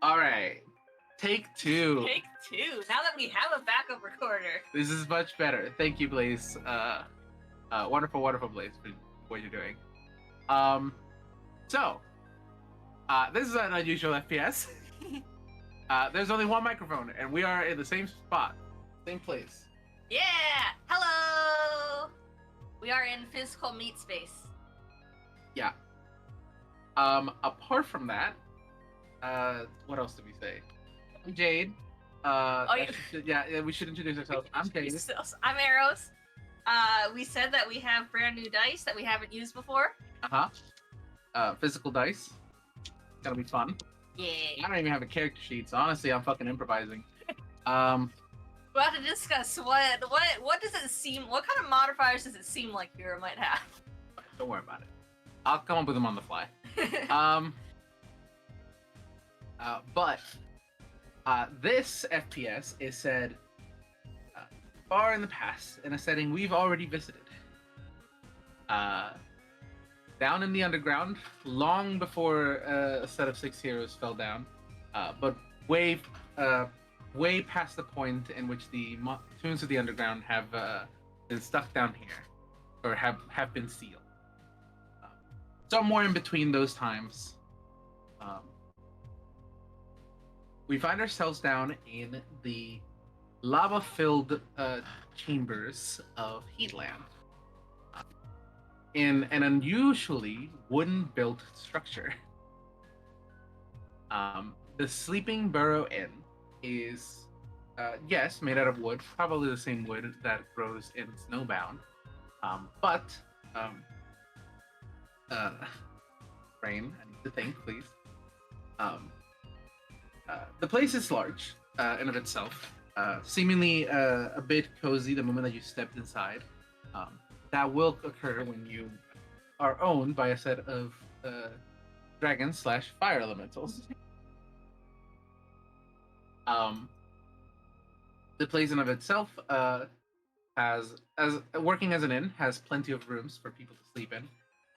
All right. Take two. Take two. Now that we have a backup recorder. This is much better. Thank you, Blaze. Wonderful, wonderful, Blaze, for what you're doing. So, this is an unusual FPS. There's only one microphone, and we are in the same spot, same place. Yeah! Hello! We are in physical meat space. Yeah. Apart from that, what else did we say? I'm Jade. We should introduce ourselves. I'm Jade. I'm Arrows. We said that we have brand new dice that we haven't used before. Physical dice. It's gonna be fun. Yeah. I don't even have a character sheet, so honestly, I'm fucking improvising. We'll have to discuss what does it seem, what kind of modifiers does it seem like Hero might have? Don't worry about it. I'll come up with them on the fly. But this FPS is set far in the past in a setting we've already visited. Down in the underground, long before a set of 6 heroes fell down, but way past the point in which the toons of the underground have been stuck down here, or have been sealed. Somewhere in between those times, we find ourselves down in the lava-filled chambers of Heatland, in an unusually wooden-built structure. The Sleeping Burrow Inn is, yes, made out of wood, probably the same wood that grows in Snowbound, but Rain, I need to think, please. The place is large in of itself, seemingly a bit cozy the moment that you stepped inside. That will occur when you are owned by a set of dragons/fire elementals. The place in of itself has, as working as an inn, has plenty of rooms for people to sleep in,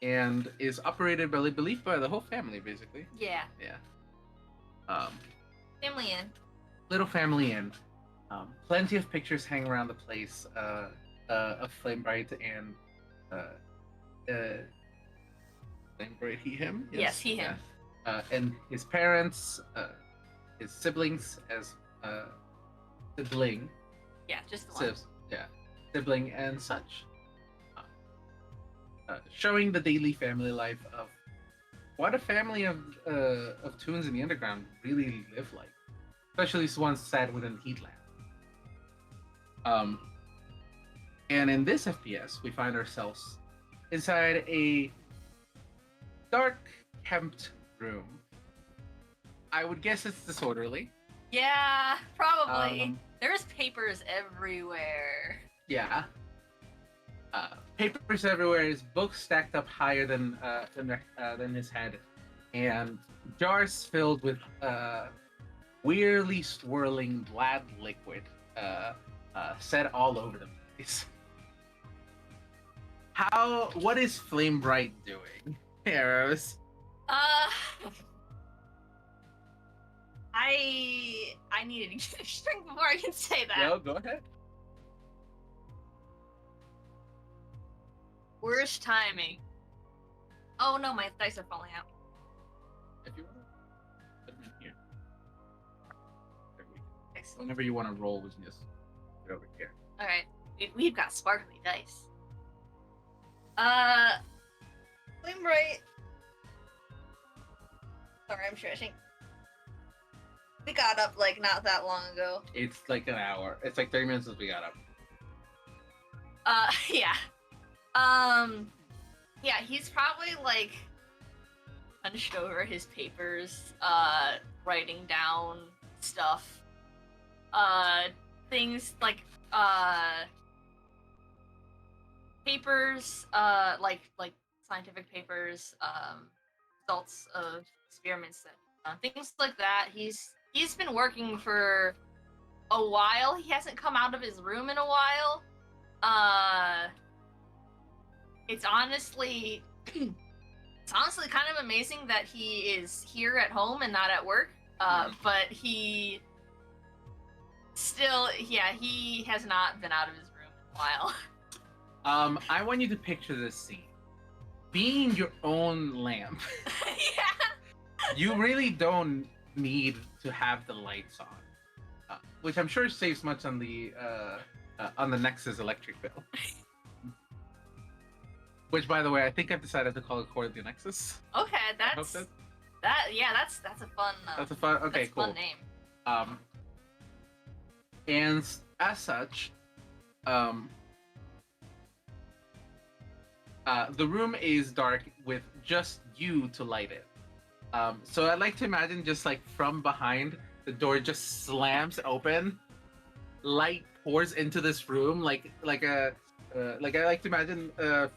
and is operated by, I believe, by the whole family, basically. Yeah. Yeah. Family inn. Little family inn. Plenty of pictures hang around the place of Flamebright and Flamebright, he, him? Yes, he, him. Yeah. And his parents, his siblings as Sibling. Yeah, just the one. Sibling and such. Showing the daily family life of what a family of toons in the underground really live like, especially ones set within Heatland. And in this FPS, we find ourselves inside a dark, kempt room. I would guess it's disorderly. Yeah, probably. There's papers everywhere. Yeah. Papers everywhere. His books stacked up higher than his head, and jars filled with weirdly swirling black liquid set all over the place. What is Flamebright doing, Arrows? I needed to get a drink before I can say that. No, go ahead. Worst timing. Oh no, my dice are falling out. If you want to put them in here. Excellent. Whenever you want to roll, we can just put it over here. Alright. We've got sparkly dice. Flamebright. Sorry, I'm stretching. We got up like not that long ago. It's like an hour. It's like 30 minutes since we got up. Yeah. Yeah, he's probably like hunched over his papers, writing down stuff. Things like papers, like scientific papers, results of experiments, that things like that. He's been working for a while. He hasn't come out of his room in a while. It's honestly kind of amazing that he is here at home and not at work. But he still, yeah, he has not been out of his room in a while. I want you to picture this scene. Being your own lamp, Yeah. you really don't need to have the lights on, which I'm sure saves much on the Nexus electric bill. Which, by the way, I think I've decided to call it Core the Nexus. Okay, that's that's a fun. That's a fun. Okay, that's cool. A fun name. And as such, the room is dark with just you to light it. So I'd like to imagine just like from behind, the door just slams open, light pours into this room like I like to imagine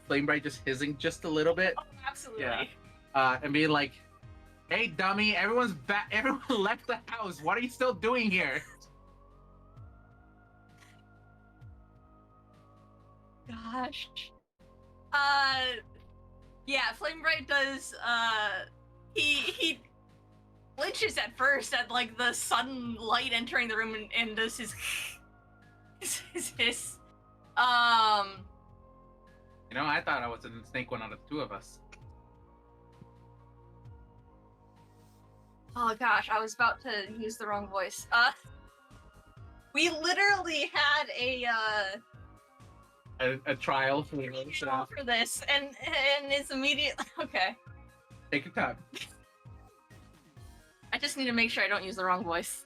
Flamebright just hissing just a little bit. Oh, absolutely. Yeah. And being like, "Hey, dummy! Everyone's back. Everyone left the house. What are you still doing here?" Gosh. Yeah, Flamebright does. He flinches at first at like the sudden light entering the room and does his hiss. You know, I thought I was a snake one out of the two of us. Oh gosh, I was about to use the wrong voice. We literally had a trial for this, and it's immediately okay. Take your time. I just need to make sure I don't use the wrong voice.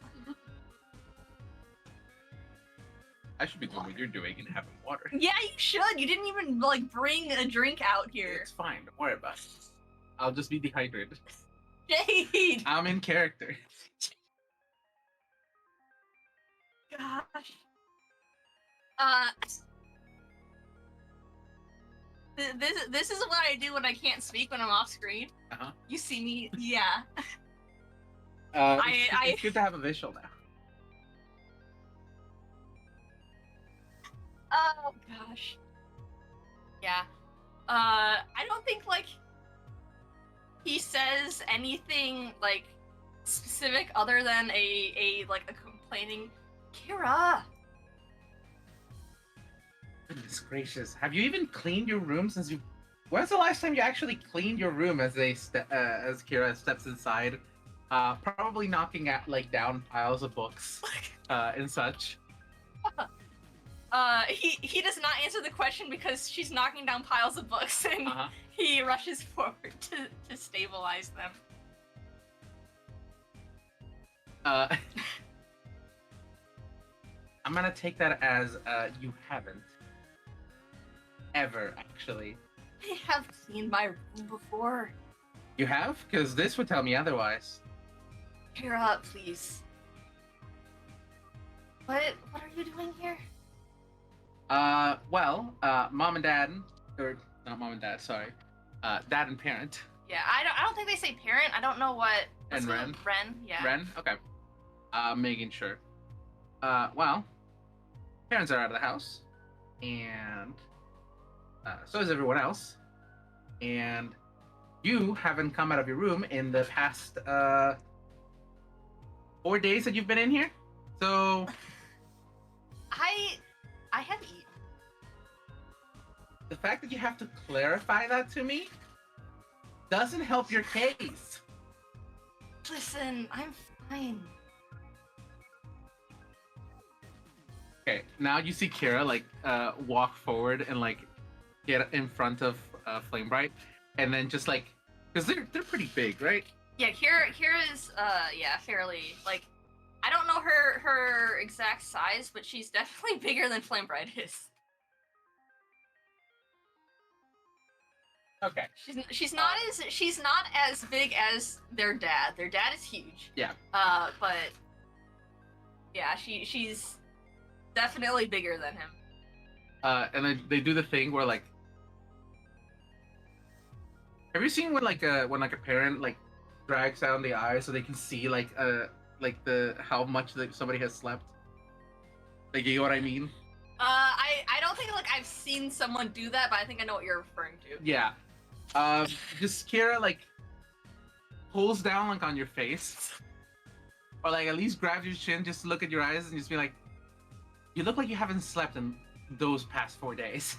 I should be doing what you're doing and having water. Yeah, you should. You didn't even like bring a drink out here. It's fine. Don't worry about it. I'll just be dehydrated. Jade. I'm in character. Gosh. This is what I do when I can't speak when I'm off screen. Uh-huh. You see me, yeah. It's good to have a visual now. Oh gosh. Yeah. I don't think like he says anything like specific other than a complaining Kira. Goodness gracious! Have you even cleaned your room since you? When's the last time you actually cleaned your room? As as Kira steps inside, probably knocking at down piles of books, and such. He does not answer the question because she's knocking down piles of books and he rushes forward to stabilize them. I'm gonna take that as you haven't ever actually. I have cleaned my room before. You have? Because this would tell me otherwise. Kira, please. What are you doing here? Mom and dad, or not mom and dad, sorry, dad and parent. Yeah, I don't think they say parent. I don't know what. And Ren. Ren, yeah. Ren, okay. Making sure. Parents are out of the house, and so is everyone else. And you haven't come out of your room in the past 4 days that you've been in here. So I have eaten. The fact that you have to clarify that to me doesn't help your case. Listen, I'm fine. Okay, now you see Kira walk forward and get in front of Flamebright, and then just because they're pretty big, right? Yeah, Kira is fairly I don't know her exact size, but she's definitely bigger than Flamebright is. Okay. She's not as big as their dad. Their dad is huge. Yeah. But yeah, she's definitely bigger than him. And then they do the thing where have you seen when a parent drags down the eye so they can see how much somebody has slept? You know what I mean? I don't think I've seen someone do that, but I think I know what you're referring to. Yeah. Just Kira pulls down on your face or like at least grab your chin, just look at your eyes, and just be like, "You look like you haven't slept in those past 4 days."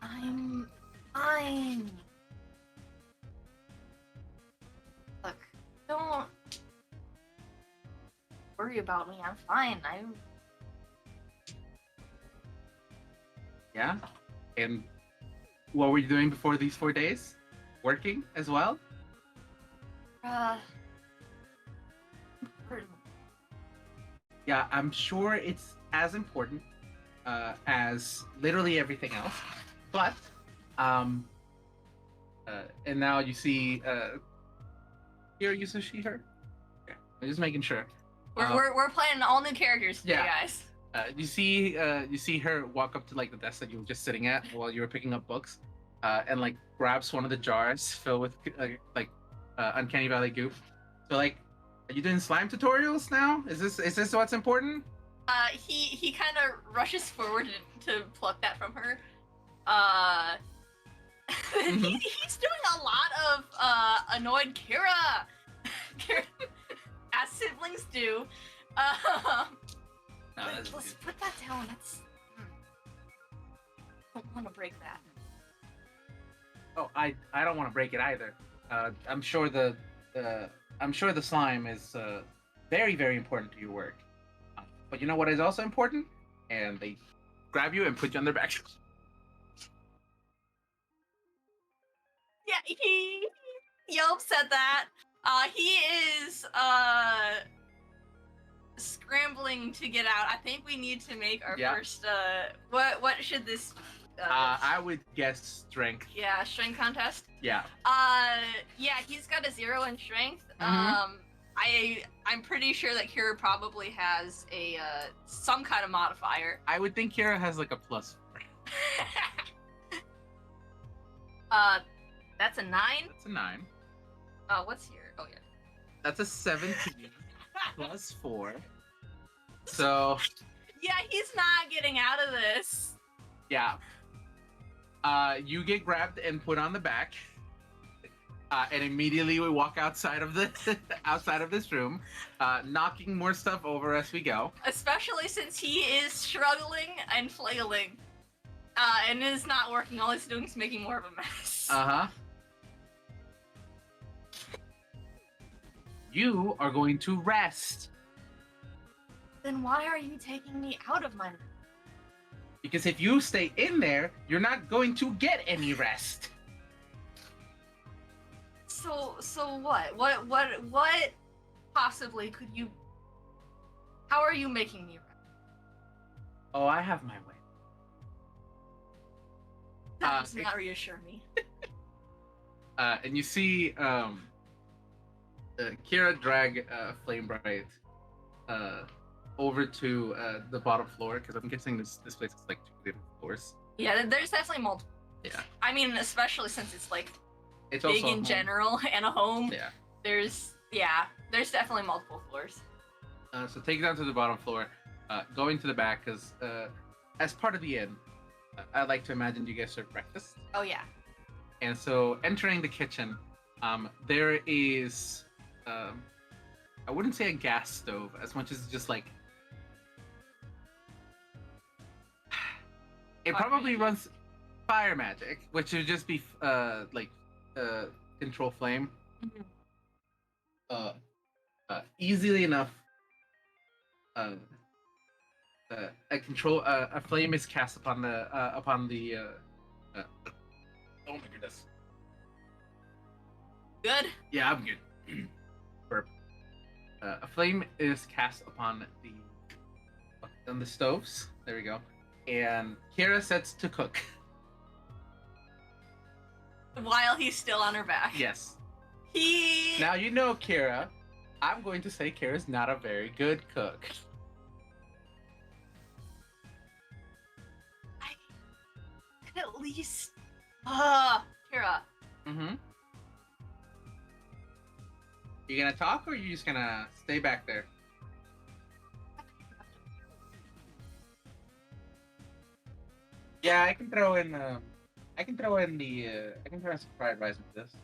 I'm fine. Look, don't worry about me. I'm fine. Yeah. And what were you doing before these 4 days? Working as well? Important. Yeah, I'm sure it's as important as literally everything else. But, and now you see, here you see she, her? Okay, I'm just making sure. We're playing all new characters today, yeah. guys. You see her walk up to like the desk that you were just sitting at while you were picking up books, and like grabs one of the jars filled with uncanny valley goop. So like, are you doing slime tutorials now? Is this what's important? He kind of rushes forward to pluck that from her. He's doing a lot of annoyed Kira, as siblings do. Let's put that down. That's. Don't want to break that. Oh, I don't want to break it either. I'm sure the slime is very, very important to your work. But you know what is also important? And they grab you and put you on their back. Yeah, he yelps at that. He is scrambling to get out. I think we need to make our first. What should this? I would guess strength. Yeah, strength contest. Yeah. Yeah, he's got a 0 in strength. Mm-hmm. I'm pretty sure that Kira probably has a some kind of modifier. I would think Kira has like a +4. That's a 9. That's a 9. What's here? Oh yeah. That's a 17 +4. So. Yeah, he's not getting out of this. Yeah. You get grabbed and put on the back, and immediately we walk outside of this room, knocking more stuff over as we go. Especially since he is struggling and flailing, and is not working. All he's doing is making more of a mess. You are going to rest. Then why are you taking me out of my room? Because if you stay in there, you're not going to get any rest. So what? What possibly could you... How are you making me rest? Oh, I have my way. That does not reassure me. And you see Kira drag Flamebright over to the bottom floor, because I'm guessing this place is like 2 different floors. Yeah, there's definitely multiple. Yeah. I mean, especially since it's like it's big also in general and a home. Yeah. There's definitely multiple floors. So take it down to the bottom floor, going to the back, because as part of the inn, I like to imagine you guys serve breakfast. Oh yeah. And so entering the kitchen, there is I wouldn't say a gas stove as much as just like it probably runs fire magic, which would just be control flame. Easily enough. A flame is cast upon the oh my goodness. Good. Yeah, I'm good. Burp. A flame is cast upon the stoves. There we go. And Kira sets to cook. While he's still on her back. Yes. Now you know Kira. I'm going to say Kira's not a very good cook. I could at least... Kira. Mm-hmm. You gonna talk, or are you just gonna stay back there? Yeah, I can throw in some fried rice with this.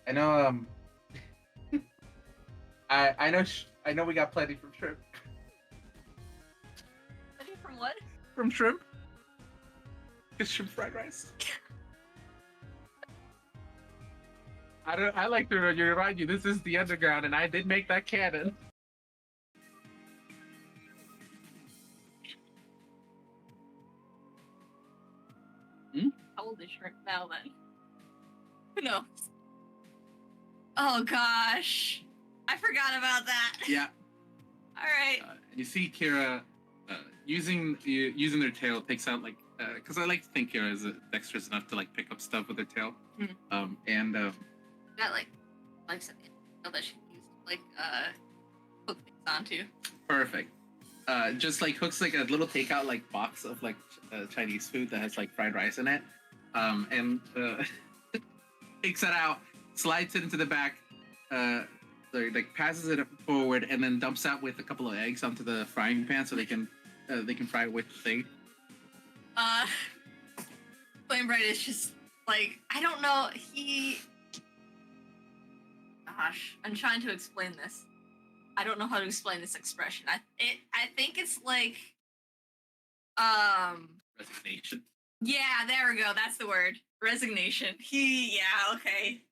I know I know I know we got plenty from shrimp. From what? From shrimp. It's shrimp fried rice. I like to remind you, this is the underground, and I did make that canon. How old is shrimp now then? Who knows? Oh gosh, I forgot about that. Yeah. All right. You see Kira using their tail picks out like because I like to think Kira is dexterous enough to like pick up stuff with her tail. And that like something that she used like hook things onto. Perfect. Just like hooks like a little takeout like box of like Chinese food that has like fried rice in it, and takes it out, slides it into the back, like passes it forward, and then dumps out with a couple of eggs onto the frying pan so they can fry it with the thing. Flamebright is just like, I don't know. Gosh, I'm trying to explain this. I don't know how to explain this expression. I think it's like Resignation. Yeah, there we go. That's the word. Resignation. Okay.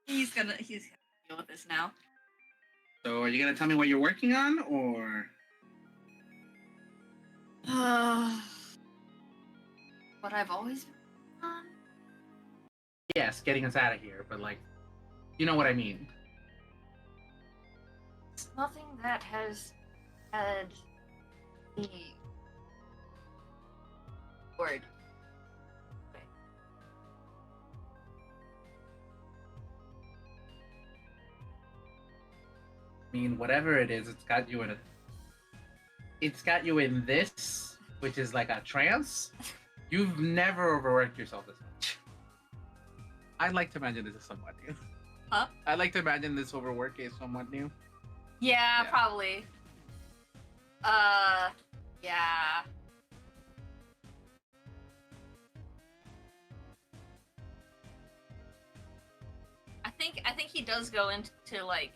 He's gonna deal with this now. So are you gonna tell me what you're working on, or what I've always been on? Yes, getting us out of here, but like, you know what I mean. It's nothing that has had the word. Okay. I mean, whatever it is, it's got you in this, which is like a trance. You've never overworked yourself this much. I'd like to imagine this is somewhat new. Huh? I'd like to imagine this overwork is somewhat new. Yeah, probably. Yeah. I think he does go into like,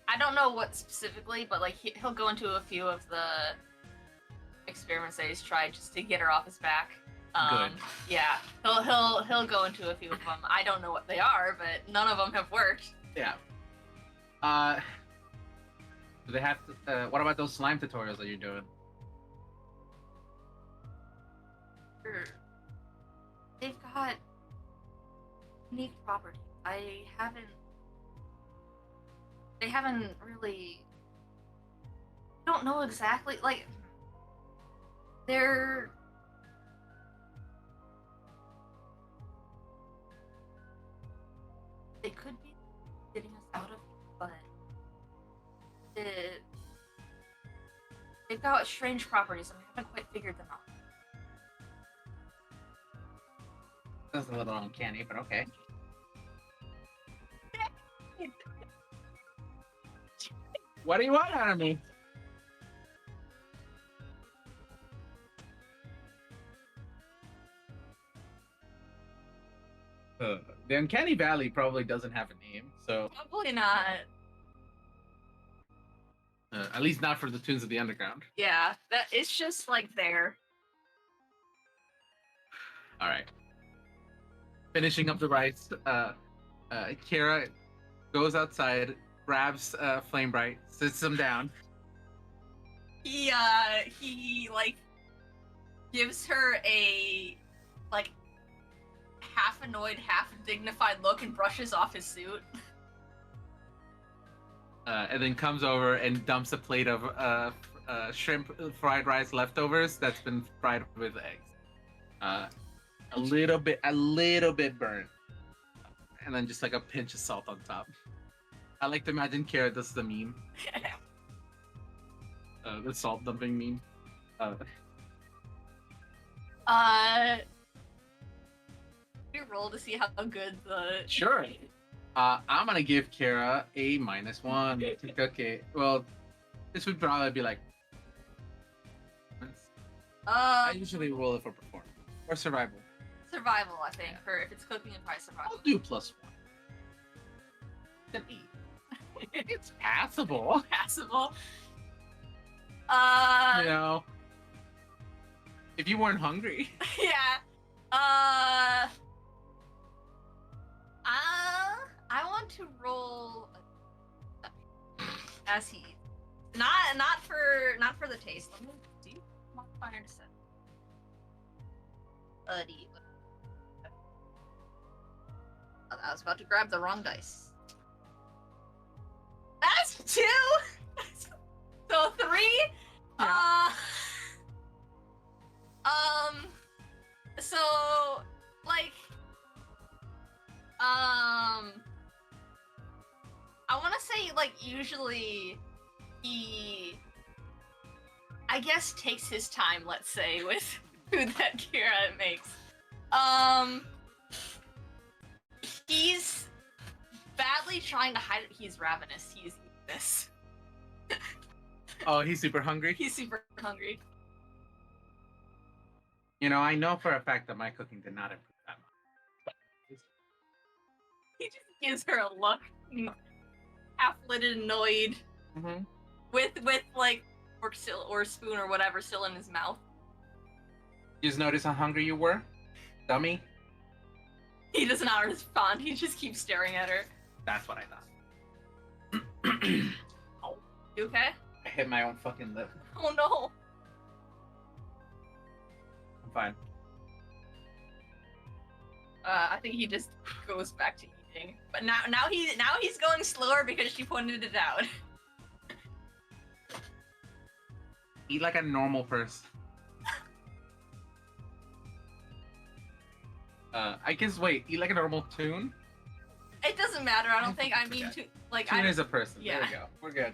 I don't know what specifically, but like he'll go into a few of the experiments that he's tried just to get her off his back. Good. Yeah, he'll go into a few of them. I don't know what they are, but none of them have worked. Yeah. Do they have to? What about those slime tutorials that you're doing? Sure. They've got unique properties. They haven't really. Don't know exactly. Like, they're. They could be getting us out of here, but they've got strange properties and we haven't quite figured them out. That's a little uncanny, but okay. What do you want out of me? The Uncanny Valley probably doesn't have a name, so Probably not. at least not for the Toons of the Underground. Yeah, that it's just like there. All right. Finishing up the rice, Kira goes outside, grabs Flamebright, sits him down. He like gives her a like half annoyed, half dignified look and brushes off his suit. And then comes over and dumps a plate of shrimp fried rice leftovers that's been fried with eggs. A little bit burnt, and then just like a pinch of salt on top. I like to imagine Kara does the meme, the salt dumping meme. We roll to see how good the Sure. I'm gonna give Kara a -1 to cook it. Well, this would probably be like. I usually roll it for performance or survival. Survival, I think. For if it's cooking and probably survival. I'll do +1. Then eat. It's passable. Passable. You know, if you weren't hungry. Yeah. I want to roll as he not for the taste. Let me do modifier to set. Buddy. Oh, I was about to grab the wrong dice. That's 2. So 3. Yeah. So like I want to say like usually he I guess takes his time, let's say, with food that Kira makes. He's badly trying to hide it. He's ravenous. He's eating this. Oh, he's super hungry. He's super hungry. You know, I know for a fact that my cooking did not improve that much. He just gives her a look, half-lit and annoyed, with like fork still or spoon or whatever still in his mouth. You just notice how hungry you were, dummy. He does not respond. He just keeps staring at her. That's what I thought. Oh, you okay? I hit my own fucking lip. Oh no. I'm fine. I think he just goes back to eating. But now he's going slower because she pointed it out. Eat like a normal person. I guess. Wait, eat like a normal toon. It doesn't matter. I don't think I mean to like. Toon is a person. Yeah. There we go. We're good.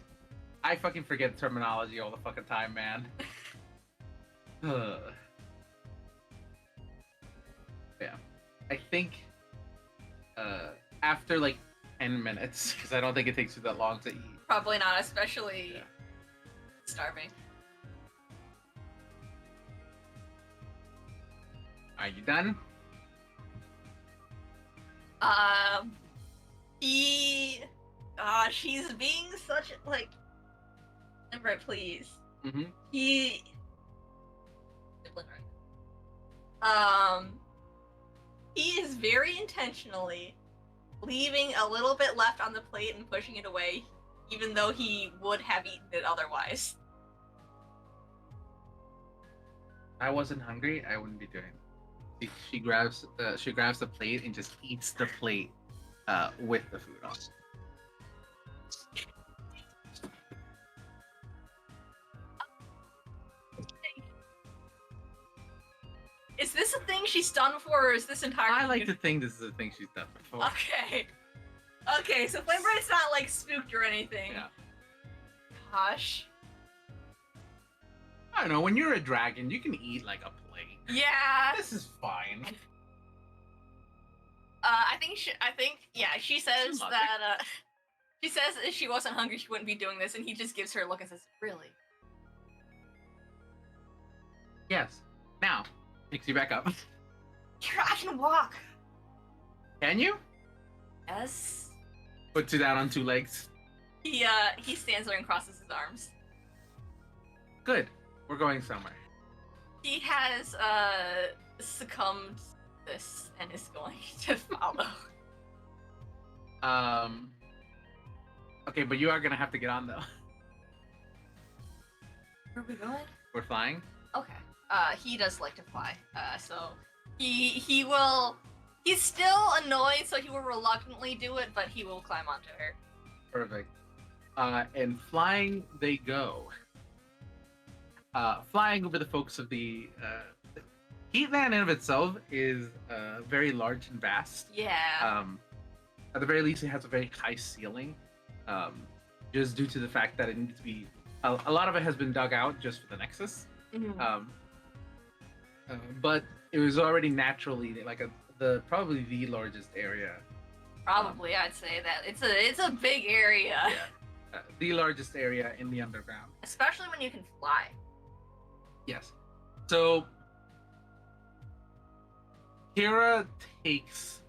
I fucking forget terminology all the fucking time, man. Yeah. I think after like 10 minutes, because I don't think it takes you that long to eat. Probably not, especially starving. Are you done? She's being such like. Flamebright, please. Mm-hmm. He is very intentionally leaving a little bit left on the plate and pushing it away, even though he would have eaten it otherwise. If I wasn't hungry, I wouldn't be doing it. She grabs the plate and just eats the plate with the food on. Is this a thing she's done before, or is this entirely? I like to think this is a thing she's done before. Okay. Okay, so Flamebright's not like spooked or anything. Yeah. Gosh. I don't know. When you're a dragon, you can eat like a plate. Yeah. This is fine. She says that she says if she wasn't hungry she wouldn't be doing this, and he just gives her a look and says, "Really?" Yes. Now, picks you back up. Here, I can walk. Can you? Yes. Puts you down on 2 legs. He stands there and crosses his arms. Good. We're going somewhere. He has succumbed to this and is going to follow. Okay, but you are gonna have to get on though. Where are we going? We're flying. Okay. He does like to fly. So he will. He's still annoyed, so he will reluctantly do it, but he will climb onto her. Perfect. And flying they go. Flying over the folks of the Heatland in of itself is very large and vast. Yeah. At the very least, it has a very high ceiling, just due to the fact that it needs to be. A lot of it has been dug out just for the Nexus. Mm-hmm. But it was already naturally like probably the largest area. Probably, I'd say that it's a big area. Yeah, the largest area in the underground. Especially when you can fly. Yes. So Kira takes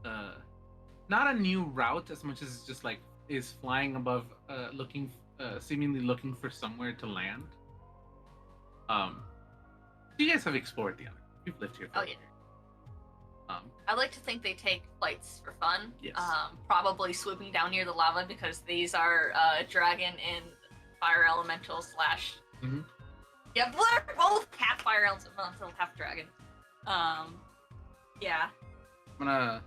not a new route as much as just like is flying above, seemingly looking for somewhere to land. Um, you guys have explored the Underground. You've lived here for Oh a yeah. I like to think they take flights for fun. Yes. Probably swooping down near the lava because these are dragon and fire elemental slash. Mm-hmm. Yeah, they're both half fire elemental, half dragon. Yeah. I'm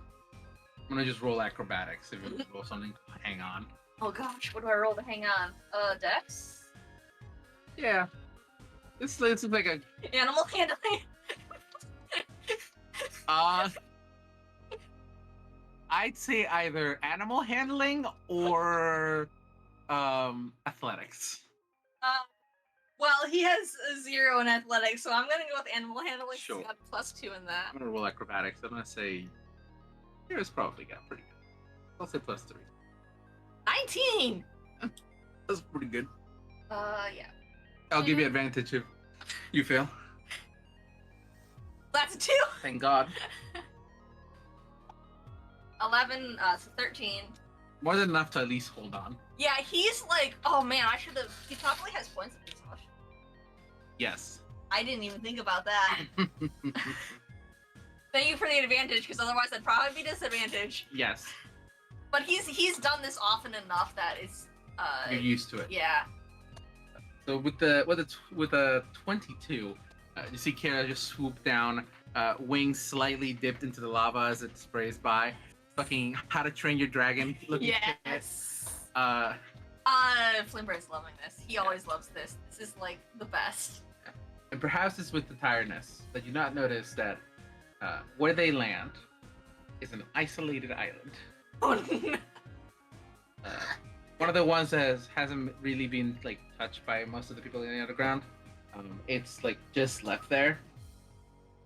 gonna just roll acrobatics if you roll something to hang on. Oh gosh, what do I roll to hang on? Dex? Yeah. This looks like a Animal handling? I'd say either animal handling or athletics. Well, he has a 0 in athletics, so I'm gonna go with animal handling. Sure. He's got +2 in that. I'm gonna roll acrobatics. I'm gonna say Kira's probably got pretty good. I'll say +3. 19! That's pretty good. Yeah. I'll give you advantage if you fail. That's a 2! Thank God. 11, so 13. More than enough to at least hold on. Yeah, he's like, oh man, I should have. He probably has points of exhaustion. Yes. I didn't even think about that. Thank you for the advantage, because otherwise I'd probably be disadvantaged. Yes. But he's done this often enough that it's You're used to it. Yeah. So with a 22, you see Kira just swoop down, wings slightly dipped into the lava as it sprays by. Fucking How to Train Your Dragon looking Yes. shit. Flamebright's loving this. He always loves this. This is like the best. And perhaps it's with the tiredness that you not notice that where they land is an isolated island. Oh, no. One of the ones that hasn't really been like touched by most of the people in the underground. It's like just left there.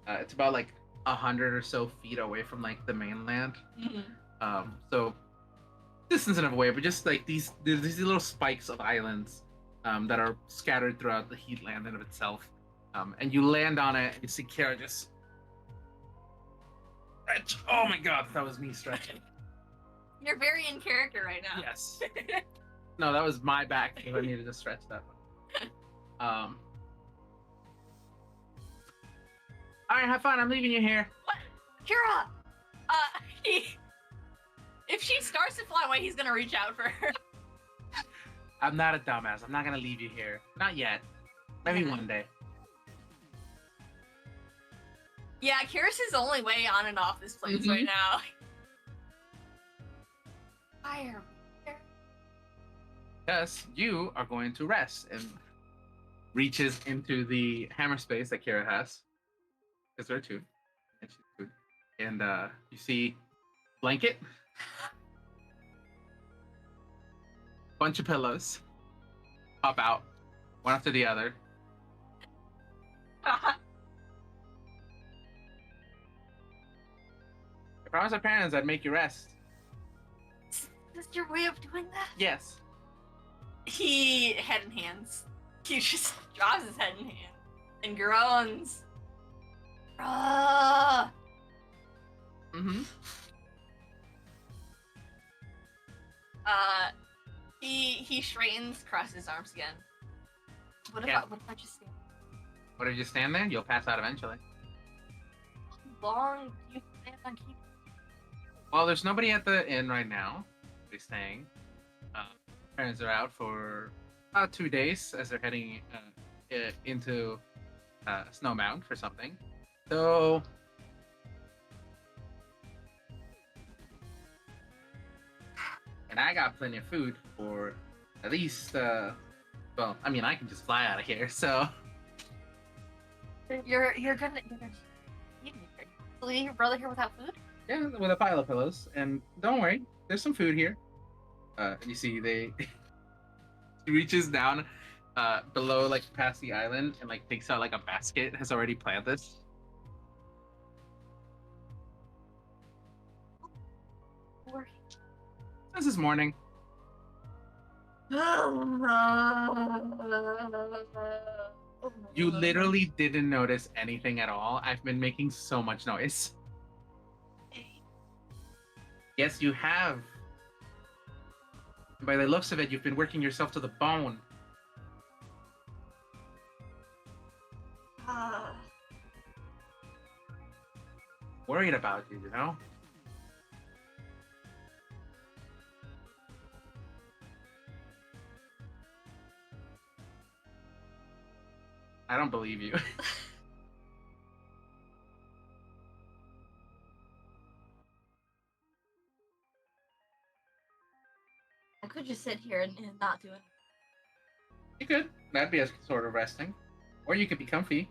It's about like 100 or so feet away from like the mainland. Mm-hmm. So distance enough away, but just like these little spikes of islands that are scattered throughout the heatland in of itself. And you land on it, and you see Kara just stretch. Oh my God, that was me stretching. You're very in character right now. Yes. No, that was my back. I needed to stretch that one. All right, have fun. I'm leaving you here. What? Kira! If she starts to fly away, he's gonna reach out for her. I'm not a dumbass. I'm not gonna leave you here. Not yet. Maybe one day. Yeah, Kira's his only way on and off this place right now. Fire. Yes, you are going to rest, and reaches into the hammer space that Kira has. Because there are two. And she's good. And you see blanket. Bunch of pillows. Pop out. One after the other. I promised our parents I'd make you rest. Is this your way of doing that? Yes. He head and hands. He just drops his head and hands and groans. Mm-hmm. He straightens, crosses his arms again. What if I just stand? What if you stand there? You'll pass out eventually. How long do you plan on keeping? Well, there's nobody at the inn right now. They're staying. Parents are out for about 2 days as they're heading into Snow Mountain for something. So, and I got plenty of food for at least. Well, I mean, I can just fly out of here. So You're gonna leave your brother here without food? yeah, with a pile of pillows. And don't worry, there's some food here. You see, he reaches down below, like past the island, and like takes out like a basket. Has already planned this. This is morning. You literally didn't notice anything at all. I've been making so much noise. Yes, you have. And by the looks of it, you've been working yourself to the bone. Worried about you, you know? I don't believe you. I could just sit here and not do it. You could. That'd be a sort of resting. Or you could be comfy.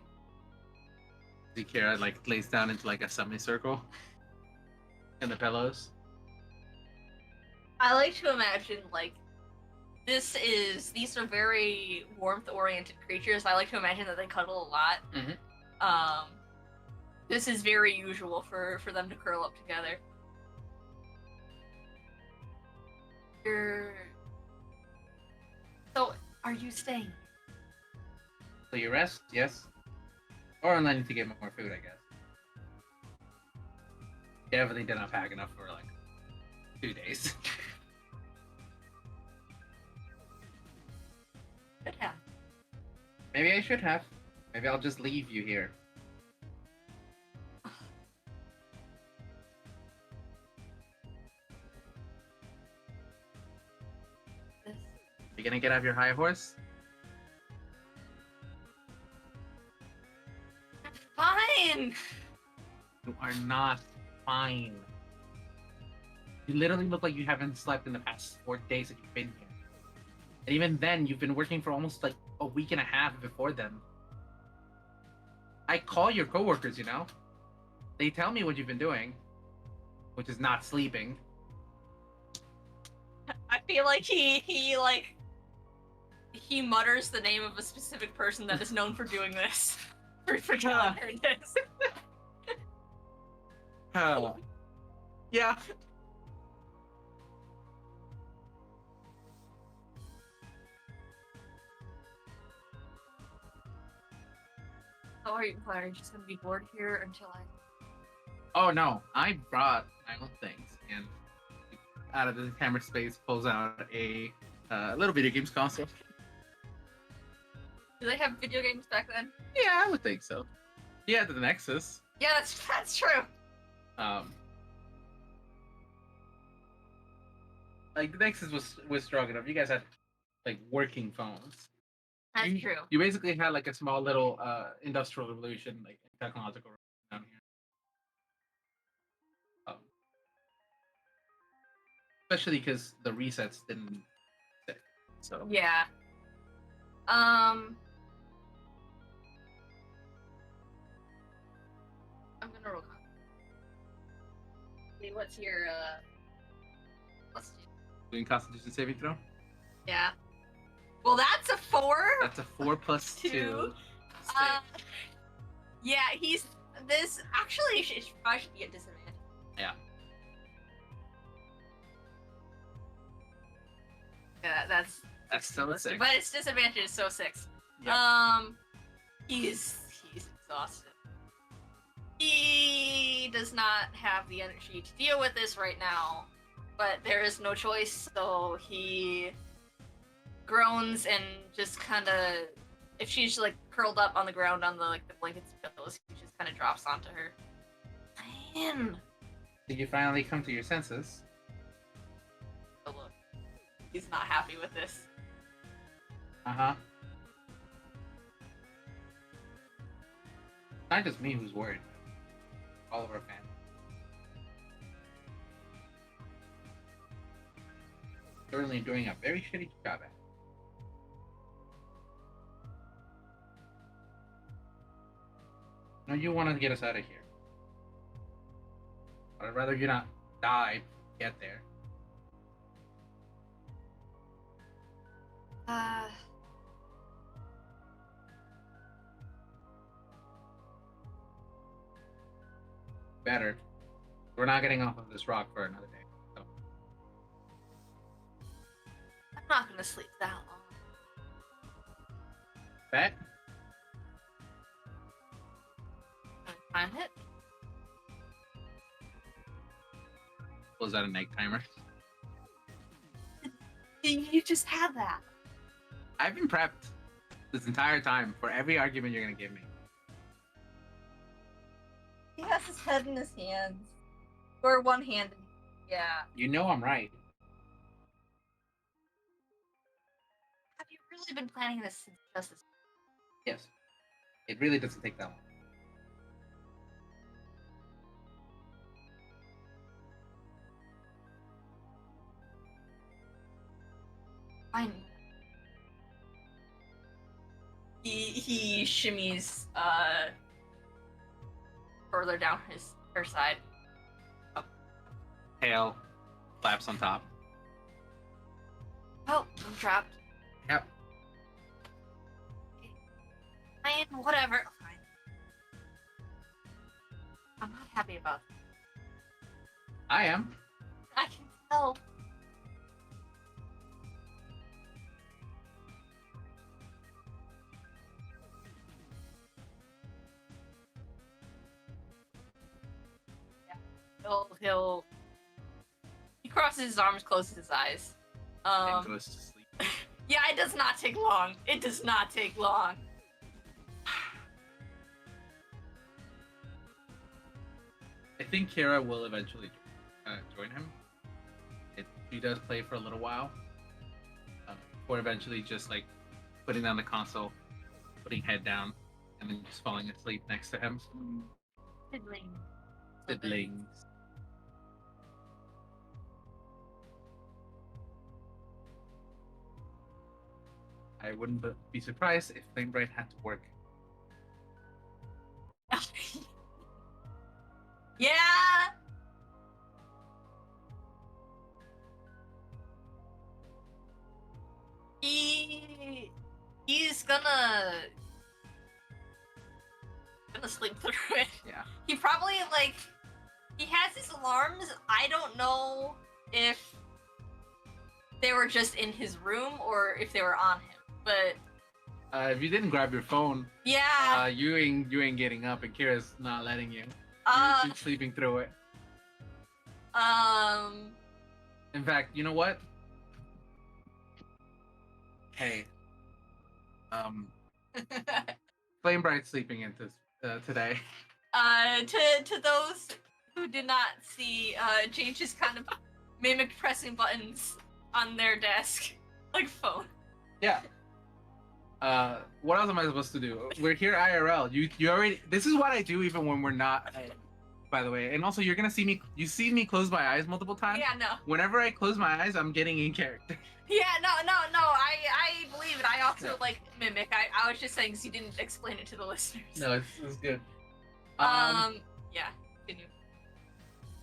Kira like lays down into like a semicircle in the pillows. I like to imagine like these are very warmth-oriented creatures. I like to imagine that they cuddle a lot. Mm-hmm. This is very usual for them to curl up together. So, are you staying? So you rest, yes? Or I need to get more food, I guess. Definitely did not pack enough for like 2 days. Should have. Maybe I should have. Maybe I'll just leave you here. You gonna get off your high horse? Fine. You are not fine. You literally look like you haven't slept in the past 4 days that you've been here. And even then, you've been working for almost like a week and a half before then. I call your coworkers, you know? They tell me what you've been doing, which is not sleeping. I feel like he mutters the name of a specific person that is known for doing this. for telling her this. Yeah. Oh, are you just gonna be bored here until I... Oh no, I brought my own things, and out of the camera space pulls out a little video games console. Do they have video games back then? Yeah, I would think so. Yeah, the Nexus. Yeah, that's true. Like the Nexus was strong enough. You guys had like working phones. That's true. You basically had like a small little industrial revolution, like technological revolution down here. Especially because the resets didn't stick. So yeah. I'm gonna roll. Okay, what's your let's do... doing Constitution saving throw. Yeah. Well, that's a 4. That's a 4 plus 2. Yeah, he's this actually it probably should be at disadvantage. Yeah. Yeah, that's still a 6. But it's disadvantage, so 6. Yep. He's exhausted. He does not have the energy to deal with this right now, but there is no choice, so he groans and just kind of, if she's like curled up on the ground on the blankets and pillows, he just kind of drops onto her. Man. Did you finally come to your senses? Oh, look. He's not happy with this. Uh-huh. Not just me who's worried. All of our fans. Certainly doing a very shitty job at it. No, you want to get us out of here. But I'd rather you not die get there. Better. We're not getting off of this rock for another day. So. I'm not gonna sleep that long. Bet? Time it. Was that an egg timer? You just had that. I've been prepped this entire time for every argument you're gonna give me. He has his head in his hands. Or one hand. Yeah. You know I'm right. Have you really been planning this since just this? Yes. It really doesn't take that long. Fine. He shimmies further down her side. Tail flaps on top. Oh, I'm trapped. Yep. Fine, whatever. Fine. I'm not happy about this. I am. I can tell. He crosses his arms, closes his eyes. And goes to sleep. Yeah, it does not take long. It does not take long. I think Kira will eventually join him. She does play for a little while, before eventually just like putting down the console, putting head down, and then just falling asleep next to him. Siblings. I wouldn't be surprised if Flamebright had to work. Yeah. He's gonna sleep through it. Yeah. He probably he has his alarms. I don't know if they were just in his room or if they were on him. But if you didn't grab your phone, yeah, you ain't getting up, and Kira's not letting you. You're sleeping through it. In fact, you know what? Hey, Flamebright's sleeping into today. To those who did not see, Jade just kind of mimicked pressing buttons on their desk, like phone. Yeah. What else am I supposed to do? We're here IRL. You already. This is what I do even when we're not. By the way, and also you're gonna see me. You see me close my eyes multiple times. Yeah, no. Whenever I close my eyes, I'm getting in character. Yeah, no. I believe it. I also mimic. I was just saying, because you didn't explain it to the listeners. No, it's good. Yeah. Continue.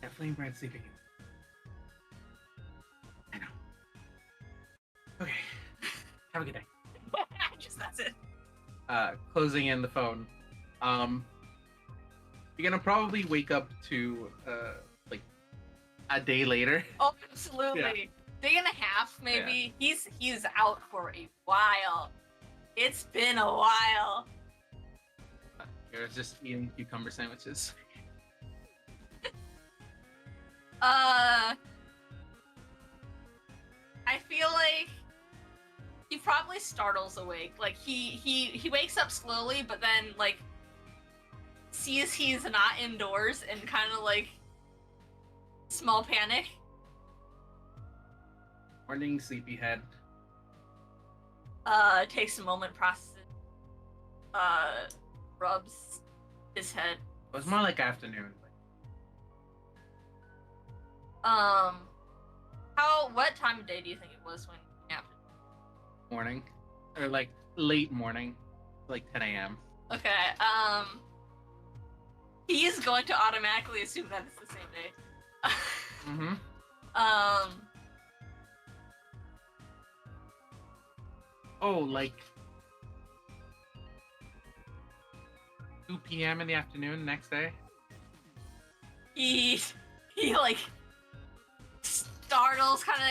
Yeah, Flamebright sleeping. I know. Okay. Have a good day. That's it. Closing in the phone. You're gonna probably wake up to like a day later. Oh, absolutely. Yeah. Day and a half, maybe. Yeah. He's out for a while. It's been a while. You're just eating cucumber sandwiches. I feel like he probably startles awake. Like he wakes up slowly, but then sees he's not indoors and kind of small panic. Morning, sleepyhead. Takes a moment, processes, rubs his head. It was more like afternoon. What time of day do you think it was when you napped? Morning, or late morning, 10 a.m. Okay. He is going to automatically assume that it's the same day. Mm-hmm. Oh, 2 p.m. in the afternoon next day. He startles, kind of.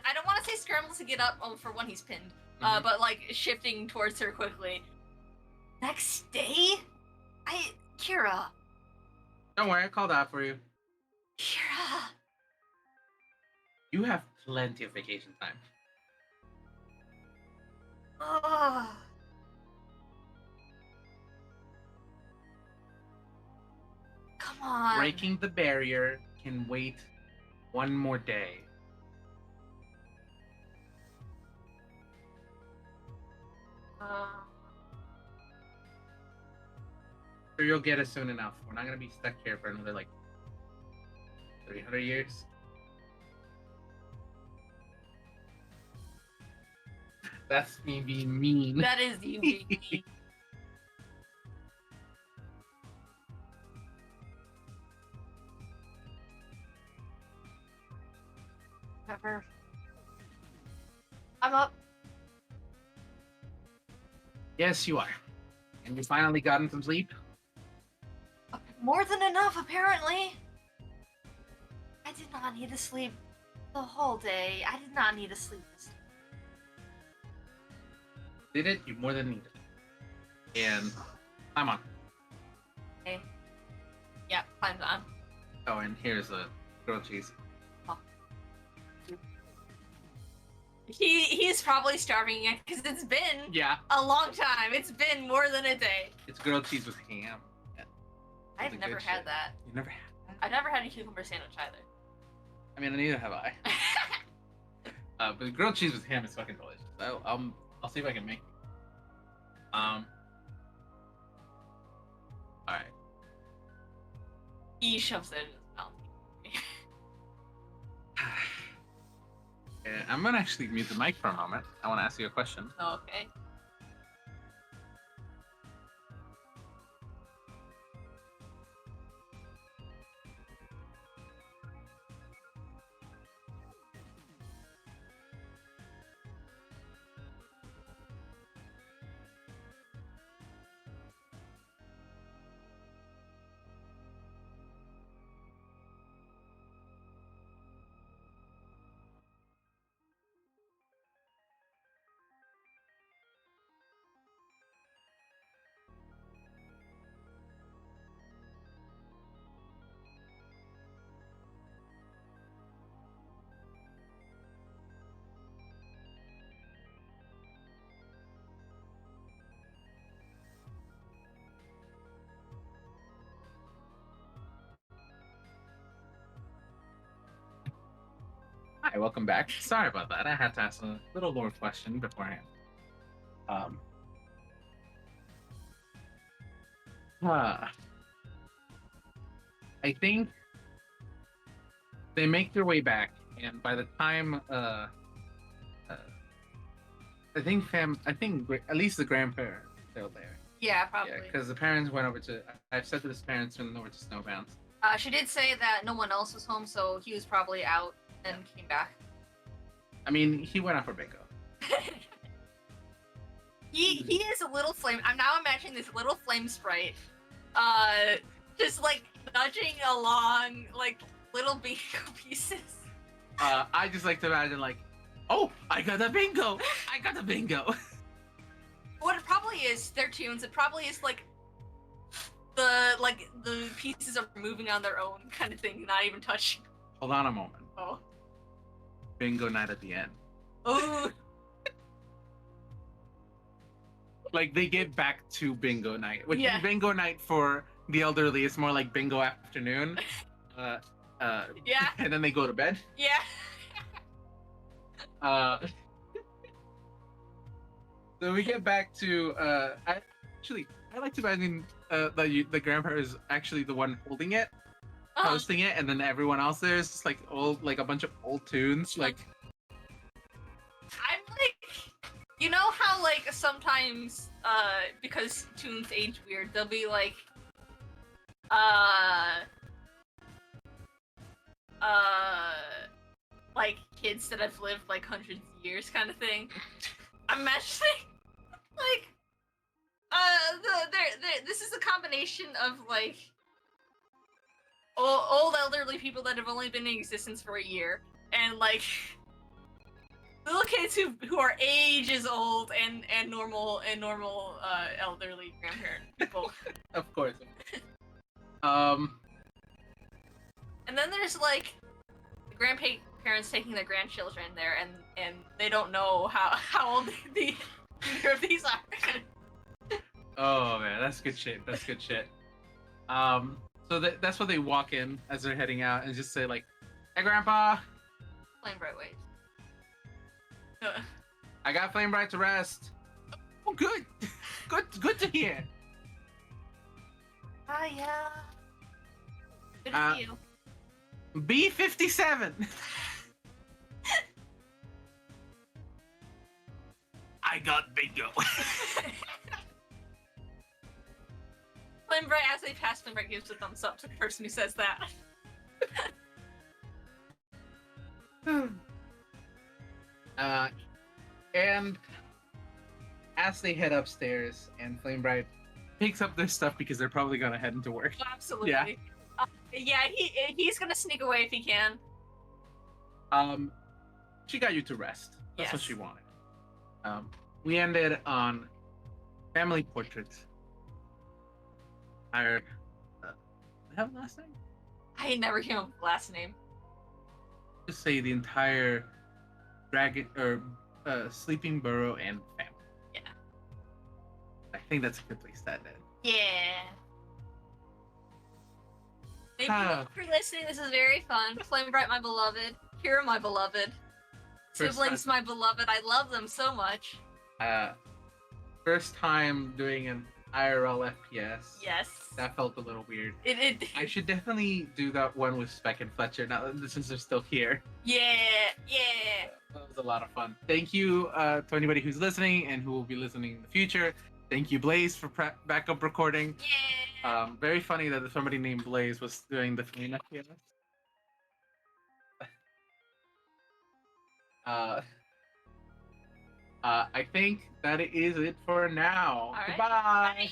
I don't want to say scrambles to get up for when he's pinned, but shifting towards her quickly. Next day, Kira. Don't worry, I called out for you. Kira. You have plenty of vacation time. Ah. Come on. Breaking the barrier can wait one more day. Sure, you'll get it soon enough. We're not gonna be stuck here for another like 300 years. That's me being mean. That is you being mean. Pepper. I'm up. Yes, you are. And you finally gotten some sleep? More than enough, apparently. I did not need to sleep the whole day. I did not need to sleep this day. Did it? You more than needed it. And I'm on. Okay. Yeah, time's on. Oh, and here's a grilled cheese. Oh. He's probably starving again because it's been a long time. It's been more than a day. It's grilled cheese with ham. I've never had that. You never had that? I've never had a cucumber sandwich either. I mean, neither have I. But grilled cheese with ham is fucking delicious. I'll see if I can make it. All right. He shoves it in his mouth. Yeah, I'm gonna actually mute the mic for a moment. I want to ask you a question. Okay. Hi, welcome back. Sorry about that. I had to ask a little lore question beforehand. I think they make their way back, and by the time I think at least the grandparents still there. Yeah, probably. Yeah, because the parents went over to. I've said that his parents went over to Snowbounds. She did say that no one else was home, so he was probably out and came back. I mean, he went out for bingo. He is a little flame. I'm now imagining this little flame sprite, just like nudging along like little bingo pieces. I just like to imagine like, oh, I got a bingo! I got a bingo! What it probably is, they're tunes. It probably is like the pieces are moving on their own kind of thing, not even touching. Hold on a moment. Oh. Bingo night at the end. Oh. Like they get back to bingo night, which Yeah. bingo night for the elderly is more like bingo afternoon. Yeah. And then they go to bed. Yeah. So we get back to I like to imagine the grandpa is actually the one holding it, hosting it, and then everyone else there is just like a bunch of old tunes. Like I'm like, you know how like sometimes because tunes age weird, they'll be like like kids that have lived like hundreds of years kind of thing. I'm imagining like this is a combination of like old elderly people that have only been in existence for a year and like little kids who are ages old and normal elderly grandparent people. of course. And then there's like the grandparents taking their grandchildren there and they don't know how old the Neither of these are. Oh man, that's good shit. That's good shit. So that's what they walk in as they're heading out and just say like, "Hey, Grandpa, Flamebright waves. I got Flamebright to rest." Oh, good, good to hear. Yeah. Good to Uh, see you. B57. I got bingo. Flamebright, as they pass, Flamebright gives a thumbs up to the person who says that. And as they head upstairs, and Flamebright picks up their stuff because they're probably gonna head into work. Absolutely. Yeah. Yeah, he's gonna sneak away if he can. She got you to rest. That's what Yes. she wanted. We ended on family portraits. Our, have a last name? I never came up with the last name. Just say the entire dragon or sleeping burrow and family. Yeah. I think that's a good place to end it. Yeah. Thank Ah. you for listening. This is very fun. Flamebright, my beloved. Kira, my beloved. First Siblings, time- my beloved. I love them so much. First time doing an IRL FPS. Yes. That felt a little weird. It I should definitely do that one with Speck and Fletcher now since they're still here. Yeah. That was a lot of fun. Thank you to anybody who's listening and who will be listening in the future. Thank you, Blaze, for backup recording. Yeah. Very funny that somebody named Blaze was doing the Flame FPS. I think that is it for now. All right. Goodbye. Bye.